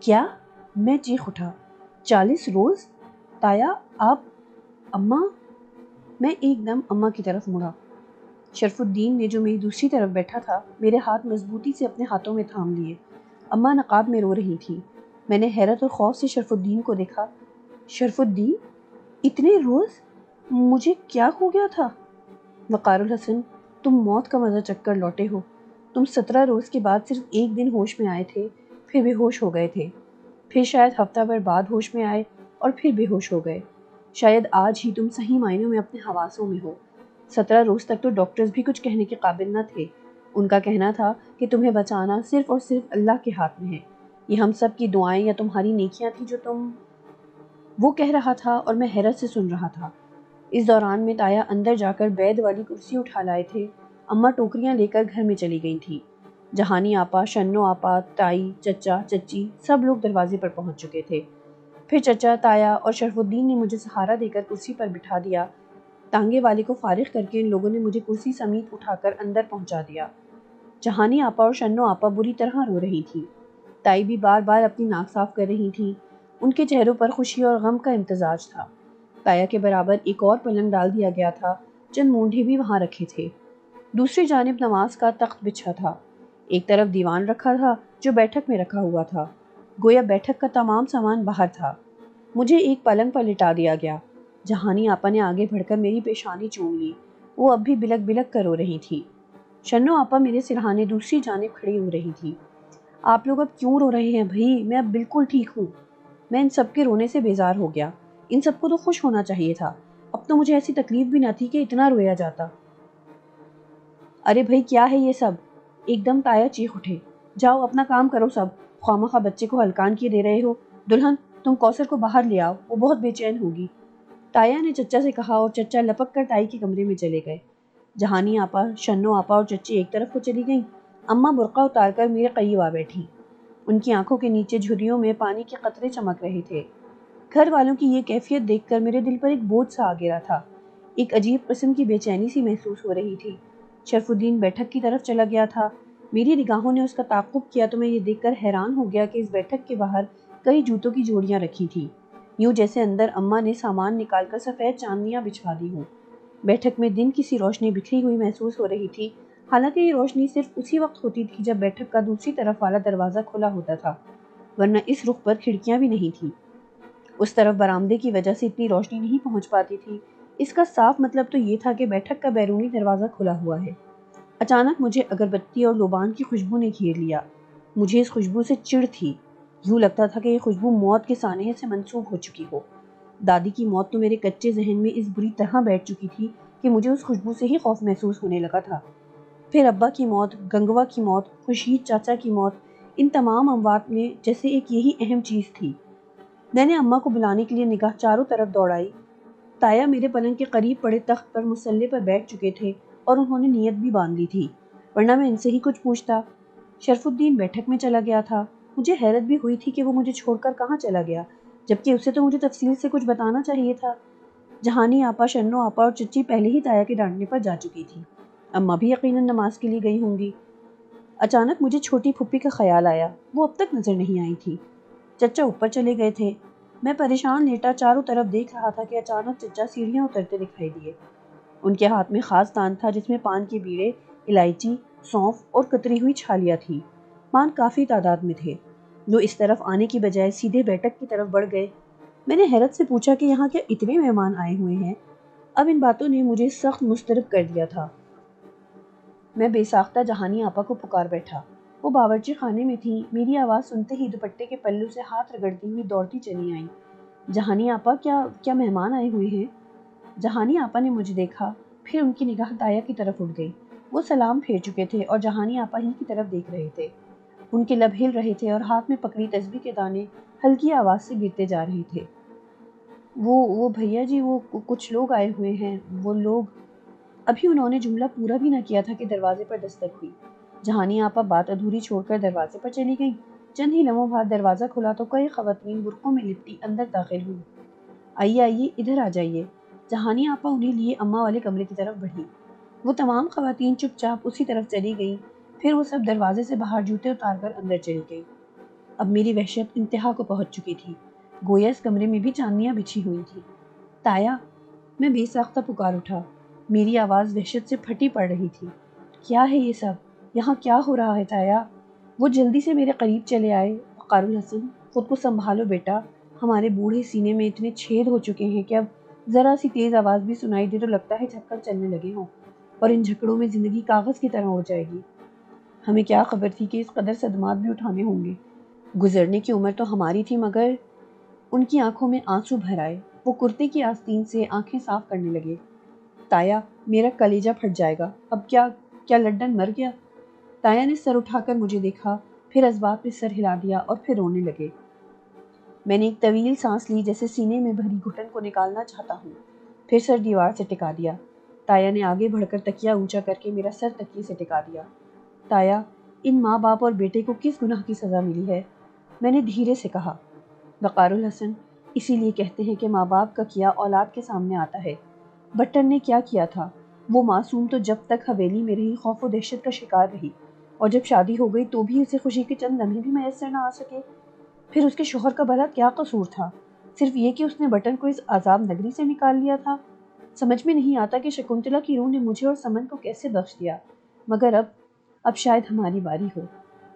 کیا؟ میں چیخ اٹھا۔ 40 روز؟ تایا آپ؟ اماں؟ میں ایک دم اماں کی طرف مڑا۔ شرف الدین نے جو میری دوسری طرف بیٹھا تھا میرے ہاتھ مضبوطی سے اپنے ہاتھوں میں تھام لیے۔ اماں نقاب میں رو رہی تھی۔ میں نے حیرت اور خوف سے شرف الدین کو دیکھا۔ شرف الدین؟ اتنے روز؟ مجھے کیا ہو گیا تھا؟ وقار الحسن، تم موت کا مزہ چکھ کر لوٹے ہو۔ تم 17 روز کے بعد صرف ایک دن ہوش میں آئے تھے، پھر بے ہوش ہو گئے تھے، پھر شاید ہفتہ بھر بعد ہوش میں آئے اور پھر بے ہوش ہو گئے۔ شاید آج ہی تم صحیح معنوں میں اپنے حواسوں میں ہو۔ 17 روز تک تو ڈاکٹرز بھی کچھ کہنے کے قابل نہ تھے۔ ان کا کہنا تھا کہ تمہیں بچانا صرف اور صرف اللہ کے ہاتھ میں ہے۔ یہ ہم سب کی دعائیں یا تمہاری نیکیاں تھیں جو تم… وہ کہہ رہا تھا اور میں حیرت سے سن رہا تھا۔ اس دوران میں تایا اندر جا کر بیت والی کرسی اٹھا لائے تھے۔ اماں ٹوکریاں لے کر گھر میں چلی گئی تھی۔ جہانی آپا، شنو آپا، تائی، چچا، چچی سب لوگ دروازے پر پہنچ چکے تھے۔ پھر چچا، تایا اور شرف الدین نے مجھے سہارا دے کر کرسی پر بٹھا دیا۔ ٹانگے والے کو فارغ کر کے ان لوگوں نے مجھے کرسی سمیت اٹھا کر اندر پہنچا دیا۔ جہانی آپا اور شنو آپا بری طرح رو رہی تھی۔ تائی بھی بار بار اپنی ناک صاف کر رہی تھی۔ ان کے چہروں پر خوشی اور غم کا امتزاج تھا۔ تایا کے برابر ایک اور پلنگ ڈال دیا گیا تھا، چند مونڈھے بھی وہاں رکھے تھے۔ دوسری جانب نماز کا تخت بچھا تھا۔ ایک طرف دیوان رکھا تھا جو بیٹھک میں رکھا ہوا تھا، گویا بیٹھک کا تمام سامان باہر تھا۔ مجھے ایک پلنگ پر لٹا دیا گیا۔ جہانی آپا نے آگے بڑھ کر میری پیشانی چوم لی۔ وہ اب بھی بلک بلک کر رو رہی تھی۔ شنو آپا میرے سرہانے دوسری جانب کھڑی ہو رہی تھی۔ آپ لوگ اب کیوں رو رہے ہیں بھائی؟ میں اب بالکل ٹھیک ہوں۔ میں ان سب کے رونے سے بیزار ہو گیا۔ ان سب کو تو خوش ہونا چاہیے تھا۔ اب تو مجھے ایسی تکلیف بھی نہ تھی کہ اتنا رویا جاتا۔ ارے بھائی کیا ہے یہ سب؟ ایک دم تایا چیخ اٹھے۔ جاؤ اپنا کام کرو سب، خواہ بچے کو ہلکان کیے دے رہے ہو۔ دلہن تم کوثر کو باہر لے آؤ، وہ بہت بے چین ہوگی۔ تایا نے چچا سے کہا اور چچا لپک کر تائی کے کمرے میں چلے گئے۔ جہانی آپا، شنو آپا اور چچی ایک طرف کو چلی گئیں۔ اماں برقع اتار کر میرے قریب آ بیٹھی۔ ان کی آنکھوں کے نیچے جھریوں میں پانی کے قطرے چمک رہے تھے۔ گھر والوں کی یہ کیفیت دیکھ کر میرے دل پر ایک بوجھ سا آ گیا تھا۔ ایک عجیب قسم کی بے چینی سی محسوس ہو رہی تھی۔ شرف الدین بیٹھک کی طرف چلا گیا تھا۔ میری نگاہوں نے اس کا تعاقب کیا تو میں یہ دیکھ کر حیران ہو گیا کہ اس بیٹھک کے باہر کئی جوتوں کی جوڑیاں رکھی تھیں، یوں جیسے اندر اماں نے سامان نکال کر سفید چاندنیاں بچھا دی ہوں۔ بیٹھک میں دن کی سی روشنی بکھری ہوئی محسوس ہو رہی تھی، حالانکہ یہ روشنی صرف اسی وقت ہوتی تھی جب بیٹھک کا دوسری طرف والا دروازہ کھلا ہوتا تھا، ورنہ اس رخ پر کھڑکیاں بھی نہیں تھیں۔ اس طرف برآمدے کی وجہ سے اتنی روشنی نہیں پہنچ پاتی تھی۔ اس کا صاف مطلب تو یہ تھا کہ بیٹھک کا بیرونی دروازہ کھلا ہوا ہے۔ اچانک مجھے اگربتی اور لوبان کی خوشبو نے گھیر لیا۔ مجھے اس خوشبو سے چڑ تھی۔ یوں لگتا تھا کہ یہ خوشبو موت کے سانحے سے منسوب ہو چکی ہو۔ دادی کی موت تو میرے کچے ذہن میں اس بری طرح بیٹھ چکی تھی کہ مجھے اس خوشبو سے ہی خوف محسوس ہونے لگا تھا۔ پھر ابا کی موت، گنگوا کی موت، خورشید چاچا کی موت، ان تمام اموات میں جیسے ایک یہی اہم چیز تھی۔ میں نے اماں کو بلانے کے لیے نگاہ چاروں طرف دوڑائی۔ تایا میرے پلنگ کے قریب پڑے تخت پر مسلے پر بیٹھ چکے تھے اور انہوں نے نیت بھی باندھ لی تھی، ورنہ میں ان سے ہی کچھ پوچھتا۔ شرف الدین بیٹھک میں چلا گیا تھا۔ مجھے حیرت بھی ہوئی تھی کہ وہ مجھے چھوڑ کر کہاں چلا گیا، جبکہ اسے تو مجھے تفصیل سے کچھ بتانا چاہیے تھا۔ جہانی آپا، شنو آپا اور چچی پہلے ہی تایا کے ڈانٹنے پر جا چکی تھی۔ اماں بھی یقیناً نماز کے لیے گئی ہوں گی۔ اچانک مجھے چھوٹی پھپھی کا خیال آیا، وہ اب تک نظر نہیں آئی تھی۔ چچا اوپر چلے گئے تھے۔ میں پریشان لیٹا چاروں طرف دیکھ رہا تھا کہ اچانک چچا سیڑھیاں اترتے دکھائی دیے۔ ان کے ہاتھ میں خاص دان تھا جس میں پان کے بیڑے، الائچی، سونف اور کتری ہوئی چھالیاں تھیں۔ پان کافی تعداد میں تھے۔ وہ اس طرف آنے کی بجائے سیدھے بیٹھک کی طرف بڑھ گئے۔ میں نے حیرت سے پوچھا کہ یہاں کیا اتنے مہمان آئے ہوئے ہیں؟ اب ان باتوں نے مجھے سخت مضطرب کر دیا تھا۔ میں بے ساختہ جہانی آپا کو پکار بیٹھا۔ وہ باورچی خانے میں تھیں۔ میری آواز سنتے ہی دوپٹے کے پلو سے ہاتھ رگڑتی ہوئی دوڑتی چلی آئیں۔ جہانی آپا، کیا مہمان آئے ہوئے ہیں؟ جہانی آپا نے مجھے دیکھا، پھر ان کی نگاہ تایا کی طرف اٹھ گئی۔ وہ سلام پھیر چکے تھے اور جہانی آپا ہی کی طرف دیکھ رہے تھے۔ ان کے لب ہل رہے تھے اور ہاتھ میں پکڑی تسبیح کے دانے ہلکی آواز سے گرتے جا رہے تھے۔ وہ بھیا جی، وہ کچھ لوگ آئے ہوئے ہیں، وہ لوگ… ابھی انہوں نے جملہ پورا بھی نہ کیا تھا کہ دروازے پر دستک ہوئی۔ جہانی آپا بات ادھوری چھوڑ کر دروازے پر چلی گئیں۔ چند ہی لمحوں بعد دروازہ کھلا تو کئی خواتین برقعوں میں لپٹی اندر داخل ہوئی۔ آئیے ادھر آ جائیے۔ جہانی آپا انہیں لیے اماں والے کمرے کی طرف بڑھی۔ وہ تمام خواتین چپ چاپ اسی طرف چلی گئیں۔ پھر وہ سب دروازے سے باہر جوتے اتار کر اندر چلی گئیں۔ اب میری وحشت انتہا کو پہنچ چکی تھی، گویا اس کمرے میں بھی چاندنیاں بچھی ہوئی تھی۔ تایا، میں بے ساختہ پکار اٹھا، میری آواز وحشت سے پھٹی پڑ رہی تھی۔ کیا ہے یہ سب؟ یہاں کیا ہو رہا ہے تایا؟ وہ جلدی سے میرے قریب چلے آئے۔ وقار الحسن، خود کو سنبھالو بیٹا، ہمارے بوڑھے سینے میں اتنے چھید ہو چکے ہیں کہ اب ذرا سی تیز آواز بھی سنائی دے تو لگتا ہے جھکڑ چلنے لگے ہوں، اور ان جھکڑوں میں زندگی کاغذ کی طرح اڑ جائے گی۔ ہمیں کیا خبر تھی کہ اس قدر صدمات بھی اٹھانے ہوں گے۔ گزرنے کی عمر تو ہماری تھی، مگر ان کی آنکھوں میں آنسو بھر آئے۔ وہ کرتے کی آستین سے آنکھیں صاف کرنے لگے۔ تایا، میرا کلیجہ پھٹ جائے گا، اب کیا لڈن مر گیا؟ تایا نے سر اٹھا کر مجھے دیکھا، پھر اسباب پہ سر ہلا دیا اور پھر رونے لگے۔ میں نے ایک طویل سانس لی، جیسے سینے میں بھری گھٹن کو نکالنا چاہتا ہوں، پھر سر دیوار سے ٹکا دیا۔ تایا نے آگے بڑھ کر تکیہ اونچا کر کے میرا سر تکیے سے ٹکا دیا۔ تایا، ان ماں باپ اور بیٹے کو کس گناہ کی سزا ملی ہے؟ میں نے دھیرے سے کہا۔ وقار الحسن، اسی لیے کہتے ہیں کہ ماں باپ کا کیا اولاد کے سامنے آتا ہے۔ بٹن نے کیا کیا تھا؟ وہ معصوم تو جب تک حویلی میں رہی خوف و دہشت کا شکار رہی، اور جب شادی ہو گئی تو بھی اسے خوشی کے چند لمحے بھی میسر نہ آ سکے۔ پھر اس کے شوہر کا بھلا کیا قصور تھا؟ صرف یہ کہ اس نے بٹن کو اس عذاب نگری سے نکال لیا تھا۔ سمجھ میں نہیں آتا کہ شکنتلا کی روح نے مجھے اور سمن کو کیسے بخش دیا، مگر اب شاید ہماری باری ہو۔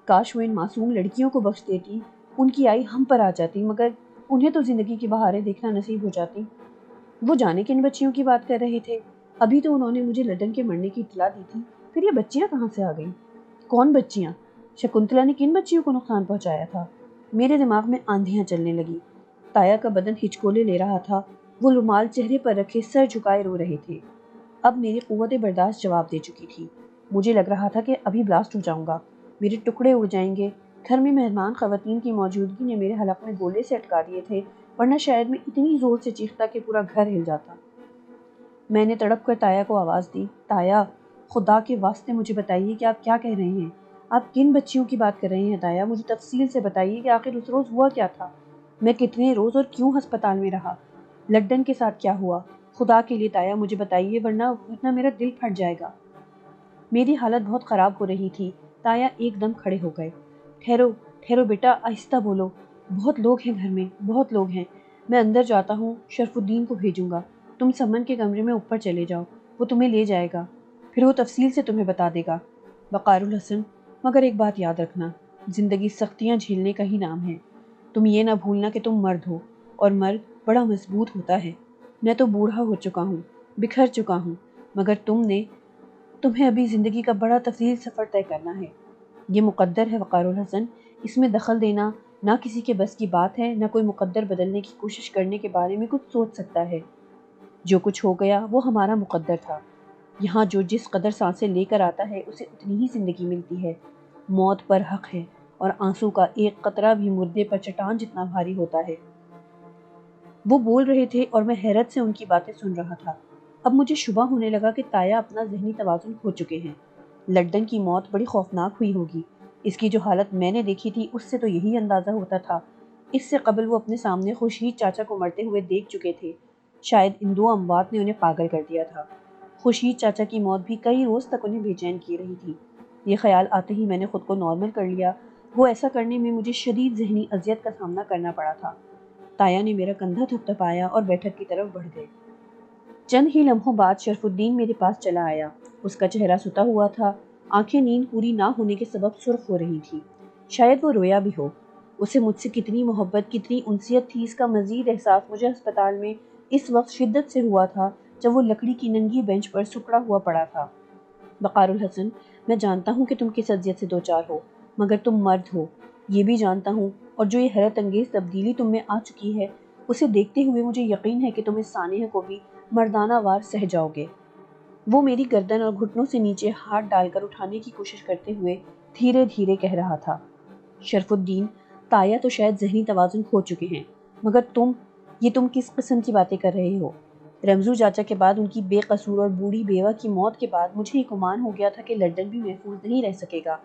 کاش وہ ان معصوم لڑکیوں کو بخش دیتی، ان کی آئی ہم پر آ جاتی، مگر انہیں تو زندگی کی بہاریں دیکھنا نصیب ہو جاتی۔ وہ جانے کن بچیوں کی بات کر رہے تھے؟ ابھی تو انہوں نے مجھے لڈن کے مرنے کی اطلاع دی تھی، پھر یہ بچیاں کہاں سے آ گئیں؟ کون بچیاں؟ شکنتلا نے کن بچیوں کو نقصان پہنچایا تھا؟ میرے دماغ میں آندھیاں چلنے لگی۔ تایا کا بدن ہچکولے لے رہا تھا، وہ رومال چہرے پر رکھے سر جھکائے رو رہے تھے۔ اب میری قوت برداشت جواب دے چکی تھی۔ مجھے لگ رہا تھا کہ ابھی بلاسٹ ہو جاؤں گا، میرے ٹکڑے اڑ جائیں گے۔ گھر میں مہمان خواتین کی موجودگی نے میرے حلق میں گولے سے اٹکا دیے تھے، ورنہ شاید میں اتنی زور سے چیختا کہ پورا گھر ہل جاتا۔ میں نے تڑپ کر تایا کو آواز دی، تایا، خدا کے واسطے مجھے بتائیے کہ آپ کیا کہہ رہے ہیں؟ آپ کن بچیوں کی بات کر رہے ہیں تایا؟ مجھے تفصیل سے بتائیے کہ آخر اس روز ہوا کیا تھا؟ میں کتنے روز اور کیوں ہسپتال میں رہا؟ لڈن کے ساتھ کیا ہوا؟ خدا کے لیے تایا مجھے بتائیے، ورنہ میرا دل پھٹ جائے گا۔ میری حالت بہت خراب ہو رہی تھی۔ تایا ایک دم کھڑے ہو گئے۔ ٹھہرو بیٹا، آہستہ بولو، بہت لوگ ہیں گھر میں، بہت لوگ ہیں۔ میں اندر جاتا ہوں، شرف الدین کو بھیجوں گا، تم سمن کے کمرے میں اوپر چلے جاؤ، وہ تمہیں لے جائے گا، پھر وہ تفصیل سے تمہیں بتا دے گا۔ وقار الحسن، مگر ایک بات یاد رکھنا، زندگی سختیاں جھیلنے کا ہی نام ہے۔ تم یہ نہ بھولنا کہ تم مرد ہو، اور مرد بڑا مضبوط ہوتا ہے۔ میں تو بوڑھا ہو چکا ہوں، بکھر چکا ہوں، مگر تمہیں ابھی زندگی کا بڑا طویل سفر طے کرنا ہے۔ یہ مقدر ہے وقار الحسن، اس میں دخل دینا نہ کسی کے بس کی بات ہے، نہ کوئی مقدر بدلنے کی کوشش کرنے کے بارے میں کچھ سوچ سکتا ہے۔ جو کچھ ہو گیا وہ ہمارا مقدر تھا۔ یہاں جو جس قدر سانسیں لے کر آتا ہے اسے اتنی ہی زندگی ملتی ہے۔ موت پر حق ہے، اور آنسو کا ایک قطرہ بھی مردے پر چٹان جتنا بھاری ہوتا ہے۔ وہ بول رہے تھے اور میں حیرت سے ان کی باتیں سن رہا تھا۔ اب مجھے شبہ ہونے لگا کہ تایا اپنا ذہنی توازن کھو چکے ہیں۔ لڈن کی موت بڑی خوفناک ہوئی ہوگی۔ اس کی جو حالت میں نے دیکھی تھی اس سے تو یہی اندازہ ہوتا تھا۔ اس سے قبل وہ اپنے سامنے خورشید چاچا کو مرتے ہوئے دیکھ چکے تھے۔ شاید ان دو اموات نے انہیں پاگل کر دیا تھا۔ خورشید چاچا کی موت بھی کئی روز تک انہیں بے چین کیے رہی تھی۔ یہ خیال آتے ہی میں نے خود کو نارمل کر لیا۔ وہ ایسا کرنے میں مجھے شدید ذہنی اذیت کا سامنا کرنا پڑا تھا۔ تایا نے میرا کندھا تھپتھپایا اور بیٹھک کی طرف بڑھ گئے۔ چند ہی لمحوں بعد شرف الدین میرے پاس چلا آیا۔ اس کا چہرہ ستا ہوا تھا، آنکھیں نیند پوری نہ ہونے کے سبب سرخ ہو رہی تھی۔ شاید وہ رویا بھی ہو۔ اسے مجھ سے کتنی محبت، کتنی انسیت تھی، اس کا مزید احساس مجھے ہسپتال میں اس وقت شدت سے ہوا تھا جب وہ لکڑی کی ننگی بینچ پر سکڑا ہوا پڑا تھا۔ وقار الحسن، میں جانتا ہوں کہ تم کس اذیت سے دوچار ہو، مگر تم مرد ہو، یہ بھی جانتا ہوں، اور جو یہ حیرت انگیز تبدیلی تم میں آ چکی ہے اسے دیکھتے ہوئے مجھے یقین ہے کہ تم اس سانحے کو بھی مردانہ وار سہ جاؤ گے۔ وہ میری گردن اور گھٹنوں سے نیچے ہاتھ ڈال کر اٹھانے کی کوشش کرتے ہوئے دھیرے دھیرے کہہ رہا تھا، شرف الدین، تایا تو شاید ذہنی توازن کھو چکے ہیں، مگر تم کس قسم کی باتیں کر رہے ہو؟ رمزو چاچا کے بعد، ان کی بے قصور اور بوڑھی بیوہ کی موت کے بعد مجھے یہ گمان ہو گیا تھا کہ لڈن بھی محفوظ نہیں رہ سکے گا۔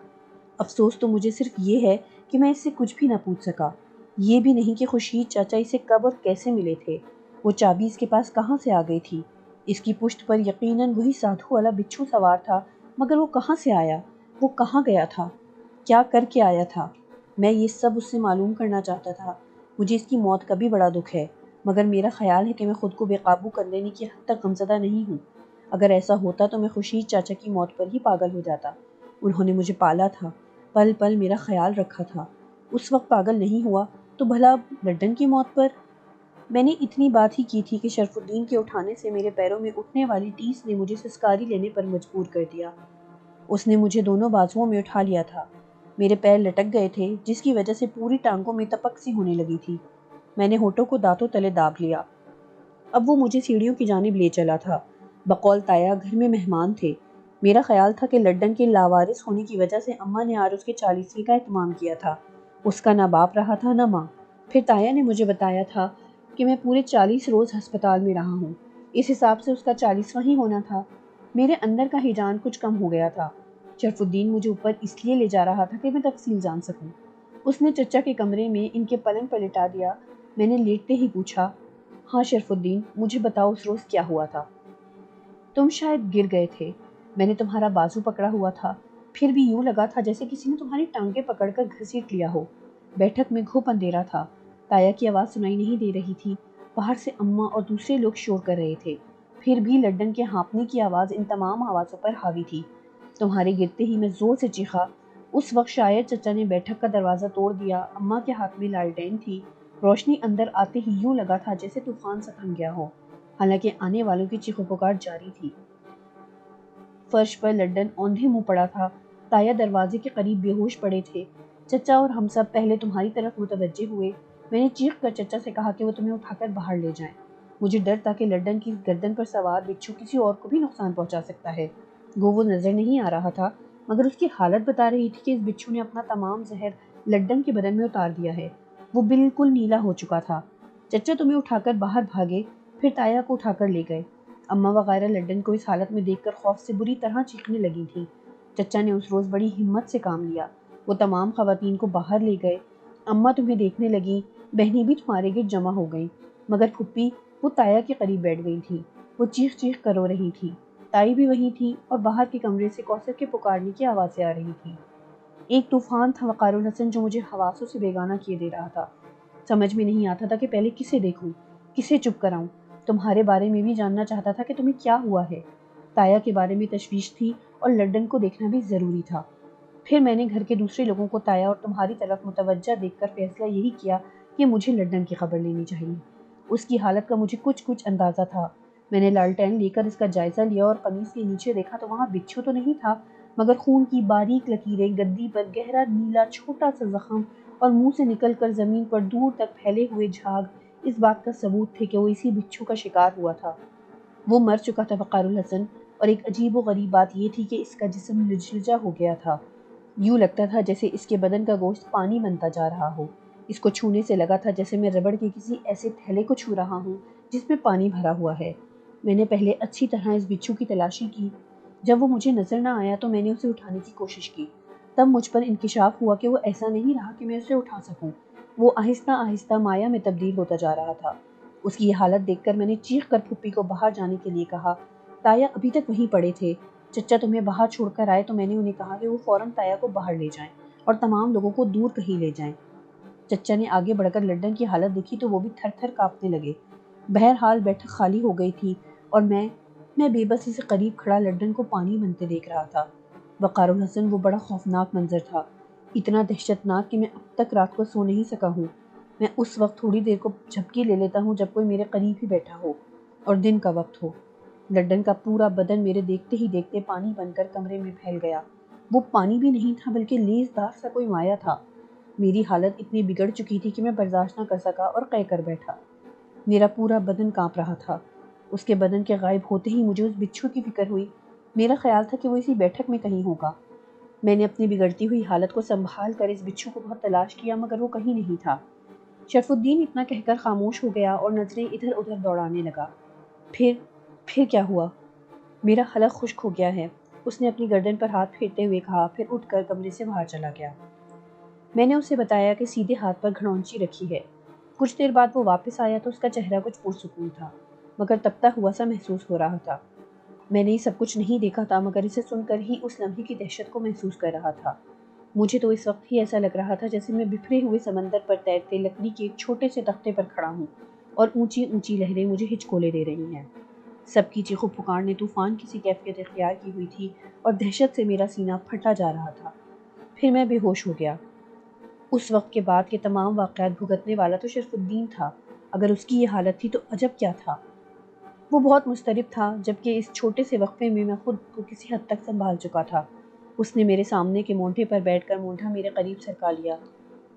افسوس تو مجھے صرف یہ ہے کہ میں اس سے کچھ بھی نہ پوچھ سکا، یہ بھی نہیں کہ خورشید چاچا اسے کب اور کیسے ملے تھے، وہ چابی اس کے پاس کہاں سے آ گئی تھی۔ اس کی پشت پر یقیناً وہی سادھو والا بچھو سوار تھا، مگر وہ کہاں سے آیا، وہ کہاں گیا تھا، کیا کر کے آیا تھا؟ میں یہ سب اس سے معلوم کرنا چاہتا تھا۔ مجھے اس کی موت کا بھی بڑا دکھ ہے، مگر میرا خیال ہے کہ میں خود کو بے قابو کر لینے کی حد تک غمزدہ نہیں ہوں۔ اگر ایسا ہوتا تو میں خورشید چاچا کی موت پر ہی پاگل ہو جاتا۔ انہوں نے مجھے پالا تھا، پل پل میرا خیال رکھا تھا۔ اس وقت پاگل نہیں ہوا تو بھلا لڈن کی موت پر؟ میں نے اتنی بات ہی کی تھی کہ شرف الدین کے اٹھانے سے میرے پیروں میں اٹھنے والی ٹیس نے مجھے سسکاری لینے پر مجبور کر دیا۔ اس نے مجھے دونوں بازوؤں میں اٹھا لیا تھا۔ میرے پیر لٹک گئے تھے، جس کی وجہ سے پوری ٹانگوں میں تپک سی ہونے لگی تھی۔ میں نے ہونٹوں کو دانتوں تلے داب لیا۔ اب وہ مجھے سیڑھیوں کی جانب لے چلا تھا۔ بقول تایا گھر میں مہمان تھے۔ میرا خیال تھا کہ لڈن کے لاوارث ہونے کی وجہ سے اماں نے آج اس کے 40ویں کا اہتمام کیا تھا۔ اس کا نہ باپ رہا تھا نہ ماں۔ پھر تایا نے مجھے بتایا تھا کہ میں پورے 40 روز ہسپتال میں رہا ہوں۔ اس حساب سے اس کا 40واں ہی ہونا تھا۔ میرے اندر کا ہیجان کچھ کم ہو گیا تھا۔ شرف الدین مجھے اوپر اس لیے لے جا رہا تھا کہ میں تفصیل جان سکوں۔ اس نے چچا کے کمرے میں ان کے پلنگ پر لٹا دیا۔ میں نے لیٹتے ہی پوچھا، ہاں شرف الدین، مجھے بتاؤ اس روز کیا ہوا تھا؟ تم شاید گر گئے تھے۔ میں نے تمہارا بازو پکڑا ہوا تھا، پھر بھی یوں لگا تھا جیسے کسی نے تمہاری ٹانگیں پکڑ کر گھسیٹ لیا ہو۔ بیٹھک میں گھوپ اندھیرا تھا۔ تایا کی آواز سنائی نہیں دے رہی تھی۔ باہر سے اماں اور دوسرے لوگ شور کر رہے تھے۔ پھر بھی لڈن کے ہانپنے کی آواز ان تمام آوازوں پر حاوی تھی۔ تمہارے گرتے ہی میں زور سے چیخا۔ اس وقت شاید چچا نے بیٹھک کا دروازہ توڑ دیا۔ اماں کے ہاتھ میں لالٹین تھی۔ روشنی اندر آتے ہی یوں لگا تھا جیسے طوفان سا تھم گیا ہو، حالانکہ آنے والوں کی چیخو پکار جاری تھی۔ فرش پر لڈن اوندھے منہ پڑا تھا۔ تایا دروازے کے قریب بے ہوش پڑے تھے۔ چچا اور ہم سب پہلے تمہاری طرف متوجہ ہوئے۔ میں نے چیخ کر چچا سے کہا کہ وہ تمہیں اٹھا کر باہر لے جائیں۔ مجھے ڈر تھا کہ لڈن کی گردن پر سوار بچھو کسی اور کو بھی نقصان پہنچا سکتا ہے۔ وہ نظر نہیں آ رہا تھا، مگر اس کی حالت بتا رہی تھی کہ اس بچھو نے اپنا تمام زہر لڈن کے بدن میں اتار دیا ہے۔ وہ بالکل نیلا ہو چکا تھا۔ چچا تمہیں اٹھا کر باہر بھاگے، پھر تایا کو اٹھا کر لے گئے۔ اماں وغیرہ لڈن کو اس حالت میں دیکھ کر خوف سے بری طرح چیخنے لگی تھیں۔ چچا نے اس روز بڑی ہمت سے کام لیا۔ وہ تمام خواتین کو باہر لے گئے۔ اماں تمہیں دیکھنے لگیں، بہنیں بھی تمہارے گرد جمع ہو گئیں، مگر پھپھی وہ تایا کے قریب بیٹھ گئی تھی۔ وہ چیخ چیخ کر رو رہی تھی۔ تائی بھی وہیں تھی اور باہر کے کمرے سے کوثر کے پکارنے کی آوازیں آ رہی تھی۔ ایک طوفان تھا وقار الحسن جو مجھے حواسوں سے بیگانہ کیے دے رہا تھا۔ سمجھ میں نہیں آتا تھا کہ پہلے کسے دیکھوں، کسے چپ کراؤں۔ تمہارے بارے میں بھی جاننا چاہتا تھا کہ تمہیں کیا ہوا ہے۔ تایا کے بارے میں تشویش تھی اور لڈن کو دیکھنا بھی ضروری تھا۔ پھر میں نے گھر کے دوسرے لوگوں کو تایا اور تمہاری طرف متوجہ دیکھ کر فیصلہ یہی کیا کہ مجھے لڈن کی خبر لینی چاہیے۔ اس کی حالت کا مجھے کچھ اندازہ تھا۔ میں نے لالٹین لے کر اس کا جائزہ لیا اور قمیص کے نیچے دیکھا تو وہاں بچھو تو نہیں تھا، مگر خون کی باریک لکیریں، گدی پر گہرا نیلا چھوٹا سا زخم اور منہ سے نکل کر زمین پر دور تک پھیلے ہوئے جھاگ اس بات کا ثبوت تھے کہ وہ اسی بچھو کا شکار ہوا تھا۔ وہ مر چکا تھا وقار الحسن، اور ایک عجیب و غریب بات یہ تھی کہ اس کا جسم لجلجا ہو گیا تھا۔ یوں لگتا تھا جیسے اس کے بدن کا گوشت پانی بنتا جا رہا ہو۔ اس کو چھونے سے لگا تھا جیسے میں ربڑ کے کسی ایسے تھیلے کو چھو رہا ہوں جس میں پانی بھرا ہوا ہے۔ میں نے پہلے اچھی طرح اس بچھو کی تلاشی کی۔ جب وہ مجھے نظر نہ آیا تو میں نے اسے اٹھانے کی کوشش کی۔ تب مجھ پر انکشاف ہوا کہ وہ ایسا نہیں رہا کہ میں اسے اٹھا سکوں۔ وہ آہستہ آہستہ مایا میں تبدیل ہوتا جا رہا تھا۔ اس کی یہ حالت دیکھ کر میں نے چیخ کر پھپھی کو باہر جانے کے لیے کہا۔ تایا ابھی تک وہیں پڑے تھے۔ چچا تمہیں باہر چھوڑ کر آئے تو میں نے انہیں کہا کہ وہ فوراً تایا کو باہر لے جائیں اور تمام لوگوں کو دور کہیں لے جائیں۔ چچا نے آگے بڑھ کر لڈن کی حالت دیکھی تو وہ بھی تھر تھر کانپنے لگے۔ بہرحال بیٹھک خالی ہو گئی تھی اور میں بے بسی سے قریب کھڑا لڈن کو پانی بنتے دیکھ رہا تھا۔ وقار الحسن وہ بڑا خوفناک منظر تھا، اتنا دہشتناک کہ میں اب تک رات کو سو نہیں سکا ہوں۔ میں اس وقت تھوڑی دیر کو جھپکی لے لیتا ہوں جب کوئی میرے قریب ہی بیٹھا ہو اور دن کا وقت ہو۔ لڈن کا پورا بدن میرے دیکھتے ہی دیکھتے پانی بن کر کمرے میں پھیل گیا۔ وہ پانی بھی نہیں تھا بلکہ لیزدار سا کوئی مایا تھا۔ میری حالت اتنی بگڑ چکی تھی کہ میں برداشت نہ کر سکا اور قے کر بیٹھا۔ میرا پورا بدن کانپ رہا تھا۔ اس کے بدن کے غائب ہوتے ہی مجھے اس بچھو کی فکر ہوئی۔ میرا خیال تھا کہ وہ اسی بیٹھک میں کہیں ہوگا۔ میں نے اپنی بگڑتی ہوئی حالت کو سنبھال کر اس بچھو کو بہت تلاش کیا مگر وہ کہیں نہیں تھا۔ شرف الدین اتنا کہہ کر خاموش ہو گیا اور نظریں ادھر ادھر دوڑانے لگا۔ پھر کیا ہوا؟ میرا حلق خشک ہو گیا ہے، اس نے اپنی گردن پر ہاتھ پھیرتے ہوئے کہا، پھر اٹھ کر کمرے سے باہر چلا گیا۔ میں نے اسے بتایا کہ سیدھے ہاتھ پر گھڑونچی رکھی ہے۔ کچھ دیر بعد وہ واپس آیا تو اس کا چہرہ کچھ پرسکون تھا، مگر تپتا ہوا سا محسوس ہو رہا تھا۔ میں نے یہ سب کچھ نہیں دیکھا تھا مگر اسے سن کر ہی اس لمحے کی دہشت کو محسوس کر رہا تھا۔ مجھے تو اس وقت ہی ایسا لگ رہا تھا جیسے میں بکھرے ہوئے سمندر پر تیرتے لکڑی کے ایک چھوٹے سے تختے پر کھڑا ہوں اور اونچی اونچی لہریں مجھے ہچکولے دے رہی ہیں۔ سب کی چیخ و پکار نے طوفان کی سی کیفیت اختیار کی ہوئی تھی اور دہشت سے میرا سینہ پھٹا جا رہا تھا۔ پھر میں بے ہوش ہو گیا۔ اس وقت کے بعد کے تمام واقعات بھگتنے والا تو شرف الدین تھا۔ اگر اس کی یہ حالت تھی تو عجب کیا تھا۔ وہ بہت مضطرب تھا، جبکہ اس چھوٹے سے وقفے میں خود کو کسی حد تک سنبھال چکا تھا۔ اس نے میرے سامنے کے مونڈھے پر بیٹھ کر مونڈھا میرے قریب سرکا لیا۔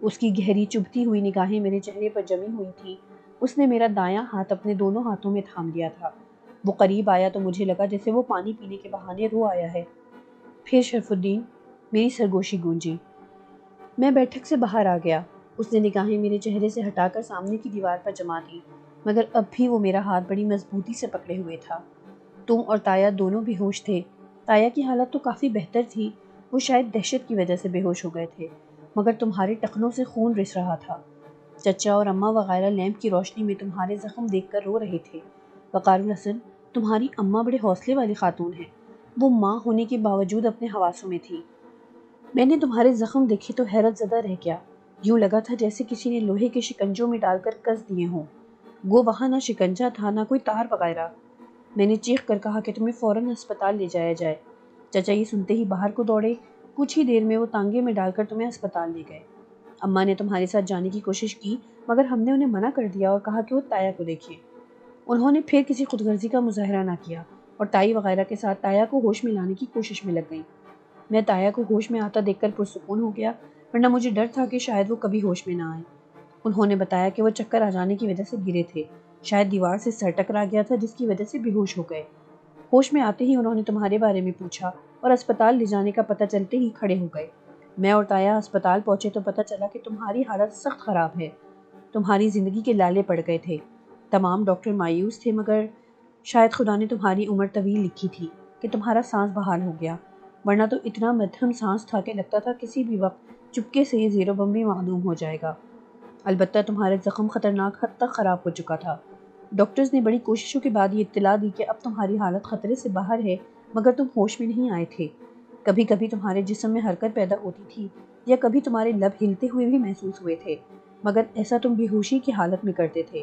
اس کی گہری چبھتی ہوئی نگاہیں میرے چہرے پر جمی ہوئی تھیں۔ اس نے میرا دایاں ہاتھ اپنے دونوں ہاتھوں میں تھام لیا تھا۔ وہ قریب آیا تو مجھے لگا جیسے وہ پانی پینے کے بہانے رو آیا ہے۔ پھر شرف الدین، میری سرگوشی گونجی۔ میں بیٹھک سے باہر آ گیا۔ اس نے نگاہیں میرے چہرے سے ہٹا کر سامنے کی دیوار پر جما دی، مگر اب بھی وہ میرا ہاتھ بڑی مضبوطی سے پکڑے ہوئے تھا۔ تم اور تایا دونوں بے ہوش تھے۔ تایا کی حالت تو کافی بہتر تھی، وہ شاید دہشت کی وجہ سے بے ہوش ہو گئے تھے، مگر تمہارے ٹخنوں سے خون رس رہا تھا۔ چچا اور اماں وغیرہ لیمپ کی روشنی میں تمہارے زخم دیکھ کر رو رہے تھے۔ وقار الحسن، تمہاری اماں بڑے حوصلے والی خاتون ہیں۔ وہ ماں ہونے کے باوجود اپنے حواسوں میں تھی۔ میں نے تمہارے زخم دیکھے تو حیرت زدہ رہ گیا۔ یوں لگا تھا جیسے کسی نے لوہے کے شکنجوں میں ڈال کر کس دیے ہوں۔ وہ وہاں نہ شکنجا تھا نہ کوئی تار وغیرہ۔ میں نے چیخ کر کہا کہ تمہیں فوراً ہسپتال لے جایا جائے۔ چچا یہ سنتے ہی باہر کو دوڑے۔ کچھ ہی دیر میں وہ تانگے میں ڈال کر تمہیں ہسپتال لے گئے۔ اماں نے تمہارے ساتھ جانے کی کوشش کی، مگر ہم نے انہیں منع کر دیا اور کہا کہ وہ تایا کو دیکھیں۔ انہوں نے پھر کسی خود غرضی کا مظاہرہ نہ کیا اور تائی وغیرہ کے ساتھ تایا کو ہوش میں لانے کی کوشش میں لگ گئیں۔ میں تایا کو ہوش میں آتا دیکھ کر پرسکون ہو گیا، ورنہ مجھے ڈر تھا کہ شاید وہ کبھی ہوش میں نہ آئے۔ انہوں نے بتایا کہ وہ چکر آ جانے کی وجہ سے گرے تھے، شاید دیوار سے سر ٹکرا گیا تھا جس کی وجہ سے بے ہوش ہو گئے۔ ہوش میں آتے ہی انہوں نے تمہارے بارے میں پوچھا اور اسپتال لے جانے کا پتہ چلتے ہی کھڑے ہو گئے۔ میں اور تایا اسپتال پہنچے تو پتہ چلا کہ تمہاری حالت سخت خراب ہے، تمہاری زندگی کے لالے پڑ گئے تھے۔ تمام ڈاکٹر مایوس تھے، مگر شاید خدا نے تمہاری عمر طویل لکھی تھی کہ تمہارا سانس بحال ہو گیا، ورنہ تو اتنا مدھم سانس تھا کہ لگتا تھا کسی بھی وقت چپکے سے یہ زیر و بم بھی معدوم ہو جائے گا۔ البتہ تمہارا زخم خطرناک حد تک خراب ہو چکا تھا۔ ڈاکٹرز نے بڑی کوششوں کے بعد یہ اطلاع دی کہ اب تمہاری حالت خطرے سے باہر ہے، مگر تم ہوش میں نہیں آئے تھے۔ کبھی کبھی تمہارے جسم میں حرکت پیدا ہوتی تھی یا کبھی تمہارے لب ہلتے ہوئے بھی محسوس ہوئے تھے، مگر ایسا تم بے ہوشی کی حالت میں کرتے تھے۔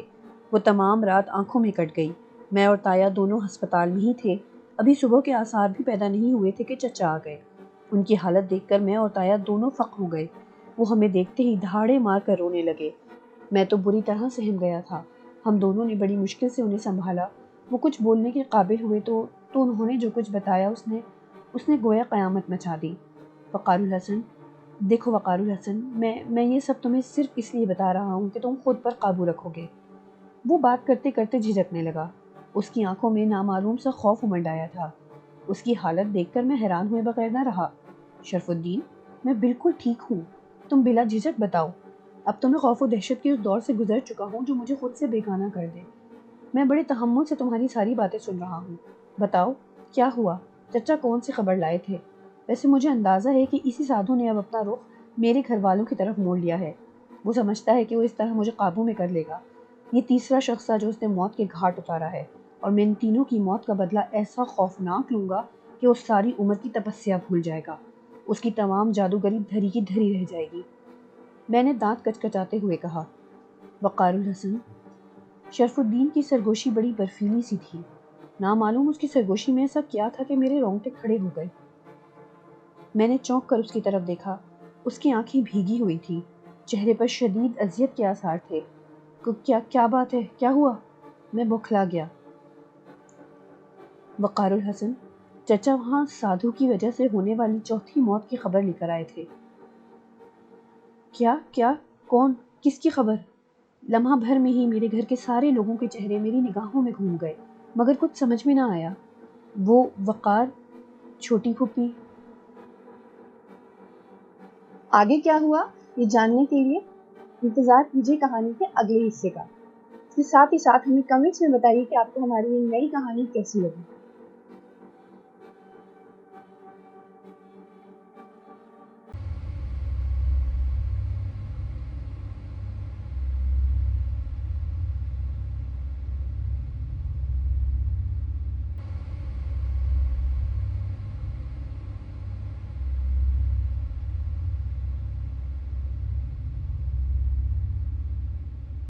وہ تمام رات آنکھوں میں کٹ گئی۔ میں اور تایا دونوں ہسپتال میں ہی تھے۔ ابھی صبح کے آثار بھی پیدا نہیں ہوئے تھے کہ چچا آ گئے۔ ان کی حالت دیکھ کر میں اور تایا دونوں فق ہو گئے۔ وہ ہمیں دیکھتے ہی دھاڑے مار کر رونے لگے۔ میں تو بری طرح سہم گیا تھا۔ ہم دونوں نے بڑی مشکل سے انہیں سنبھالا۔ وہ کچھ بولنے کے قابل ہوئے تو انہوں نے جو کچھ بتایا اس نے گویا قیامت مچا دی۔ وقار الحسن، دیکھو وقار الحسن، میں یہ سب تمہیں صرف اس لیے بتا رہا ہوں کہ تم خود پر قابو رکھو گے۔ وہ بات کرتے کرتے جھجکنے لگا۔ اس کی آنکھوں میں نامعلوم سا خوف امنڈ آیا تھا۔ اس کی حالت دیکھ کر میں حیران ہوئے بغیر نہ رہا۔ شرف الدین، میں بالکل ٹھیک ہوں، تم بلا جھجک بتاؤ۔ اب تو میں خوف و دہشت کے اس دور سے گزر چکا ہوں جو مجھے خود سے بیگانہ کر دے۔ میں بڑے تحمل سے تمہاری ساری باتیں سن رہا ہوں۔ بتاؤ کیا ہوا؟ چچا کون سی خبر لائے تھے؟ ویسے مجھے اندازہ ہے کہ اسی سادھو نے اب اپنا رخ میرے گھر والوں کی طرف موڑ لیا ہے۔ وہ سمجھتا ہے کہ وہ اس طرح مجھے قابو میں کر لے گا۔ یہ تیسرا شخص تھا جو اس نے موت کے گھاٹ اتارا ہے، اور میں ان تینوں کی موت کا بدلہ ایسا خوفناک لوں گا کہ وہ ساری عمر کی تپسیا بھول جائے گا۔ اس کی تمام جادوگری دھری کی دھری رہ جائے گی۔ میں نے دانت کچکچاتے ہوئے کہا۔ وقار الحسن، شرف الدین کی سرگوشی بڑی برفیلی سی تھی۔ نامعلوم اس کی سرگوشی میں ایسا کیا تھا کہ میرے رونگٹے کھڑے ہو گئے۔ میں نے چونک کر اس کی طرف دیکھا۔ اس کی آنکھیں بھیگی ہوئی تھی، چہرے پر شدید اذیت کے آثار تھے۔ کیا بات ہے؟ کیا ہوا؟ میں بوکھلا گیا۔ وقار الحسن، چچا وہاں سادھو کی وجہ سے ہونے والی چوتھی موت کی خبر لے کر آئے تھے۔ کیا؟ کون؟ کس کی خبر؟ لمحہ بھر میں ہی میرے گھر کے سارے لوگوں کے چہرے میری نگاہوں میں گھوم گئے، مگر کچھ سمجھ میں نہ آیا۔ وہ وقار، چھوٹی پھوپھی۔ آگے کیا ہوا یہ جاننے کے لیے انتظار کیجیے کہانی کے اگلے حصے کا۔ اس کے ساتھ ہی ساتھ ہمیں کمنٹس میں بتائیے کہ آپ کو ہماری یہ نئی کہانی کیسی لگی۔